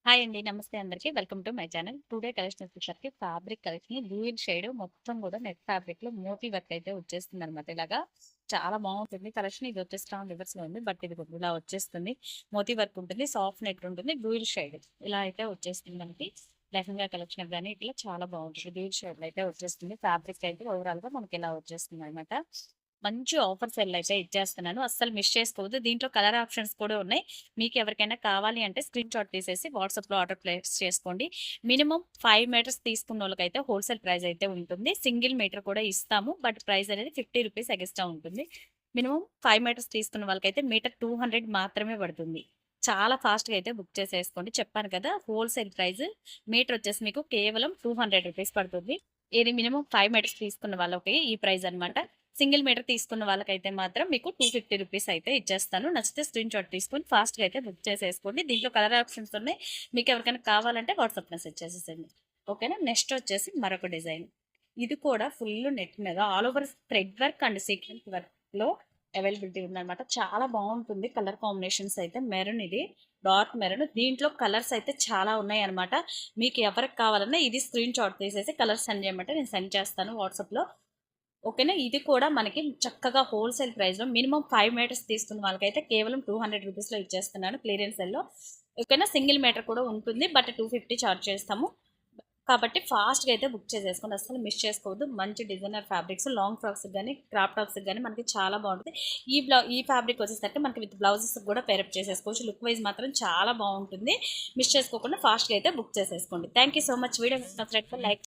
Hi అండి. నమస్తే అందరికి. Welcome to my channel. Today collection వచ్చేసరికి ఫ్యాబ్రిక్ కలెక్షన్ డ్యూయల్ షేడ్ మొత్తం కూడా నెట్ ఫ్యాబ్రిక్‌లో మోతీ వర్క్ అయితే వచ్చేస్తుందనమాట. ఇలాగా చాలా బాగుంటుంది కలెక్షన్. ఇది వచ్చేసి స్ట్రాంగ్ రివర్స్‌లో ఉంది. బట్ ఇది ఇలా వచ్చేస్తుంది. మోతీ వర్క్ ఉంటుంది. సాఫ్ట్ నెట్ ఉంటుంది. డ్యూయల్ షేడ్ ఇలా అయితే వచ్చేస్తుంది మనకి. లెహంగా కలెక్షన్ గానీ ఇట్లా చాలా బాగుంటుంది. డ్యూయల్ షేడ్‌లో అయితే వచ్చేస్తుంది. ఫ్యాబ్రిక్ అయితే ఓవరాల్‌గా మనకి ఇలా వచ్చేస్తుందనమాట. మంచి ఆఫర్ సెల్ అయితే ఇచ్చేస్తున్నాను. అస్సలు మిస్ చేసుకోవద్దు. దీంట్లో కలర్ ఆప్షన్స్ కూడా ఉన్నాయి. మీకు ఎవరికైనా కావాలి అంటే స్క్రీన్ షాట్ తీసేసి వాట్సాప్‌లో ఆర్డర్ ప్లేస్ చేసుకోండి. మినిమమ్ 5 మీటర్స్ తీసుకున్నోళ్ళకైతే హోల్‌సేల్ ప్రైస్ అయితే ఉంటుంది. సింగిల్ మీటర్ కూడా ఇస్తాము. బట్ ప్రైస్ అనేది ₹50 ఎక్స్‌ట్రా ఉంటుంది. మినిమమ్ 5 మీటర్స్ తీసుకున్న వాళ్ళకైతే మీటర్ 200 మాత్రమే పడుతుంది. చాలా ఫాస్ట్‌గా అయితే బుక్ చేసేసుకోండి. చెప్పాను కదా! హోల్‌సేల్ ప్రైస్ మీటర్ వచ్చేసి మీకు కేవలం ₹200 పడుతుంది. ఇది మినిమమ్ 5 మీటర్స్ తీసుకున్న వాళ్ళకి ఈ ప్రైస్ అనమాట. సింగిల్ మీటర్ తీసుకున్న వాళ్ళకైతే మాత్రం మీకు ₹250 అయితే ఇచ్చేస్తాను. నచ్చితే స్క్రీన్ షాట్ తీసుకొని ఫాస్ట్‌గా అయితే బుక్ చేసేసుకోండి. దీంట్లో కలర్ ఆప్షన్స్ ఉన్నాయి. మీకు ఎవరికైనా కావాలంటే వాట్సాప్ మెసేజ్ చేసేసేయండి. ఓకేనా? నెక్స్ట్ వచ్చేసి మరొక డిజైన్. ఇది కూడా ఫుల్ నెట్ మీద all over thread work and sequence వర్క్‌లో అవైలబిలిటీ ఉందనమాట. చాలా బాగుంటుంది. కలర్ కాంబినేషన్స్ అయితే మెరూన్, ఇది డార్క్ మెరూన్. దీంట్లో కలర్స్ అయితే చాలా ఉన్నాయి అనమాట. మీకు ఎవరికి కావాలన్నా ఇది స్క్రీన్ షాట్ తీసేసి కలర్స్ సెండ్ చేయమంటే నేను సెండ్ చేస్తాను వాట్సాప్‌లో. ఓకేనా? ఇది కూడా మనకి చక్కగా హోల్‌సేల్ ప్రైస్‌లో మినిమమ్ 5 మీటర్స్ తీసుకున్న వాళ్ళకైతే కేవలం ₹200లో ఇచ్చేస్తున్నాను క్లియరెన్స్ సేల్‌లో. ఓకేనా? సింగిల్ మీటర్ కూడా ఉంటుంది. బట్ 250 చార్జ్ చేస్తాము. కాబట్టి ఫాస్ట్‌గా అయితే బుక్ చేసేసుకోండి. అస్సలు మిస్ చేసుకోవద్దు. మంచి డిజైనర్ ఫ్యాబ్రిక్స్ లాంగ్ ఫ్రాక్స్‌కి గాని, క్రాప్ టాప్స్‌కి గాని మనకి చాలా బాగుంటుంది. ఈ ఫ్యాబ్రిక్ వచ్చేసరికి మనకి విత్ బ్లౌజెస్‌కి కూడా పేరప్ చేసేసుకోవచ్చు. లుక్ వైజ్ మాత్రం చాలా బాగుంటుంది. మిస్ చేసుకోకుండా ఫాస్ట్‌గా అయితే బుక్ చేసేసుకోండి. Thank you so much. Video నచ్చినట్లయితే లైక్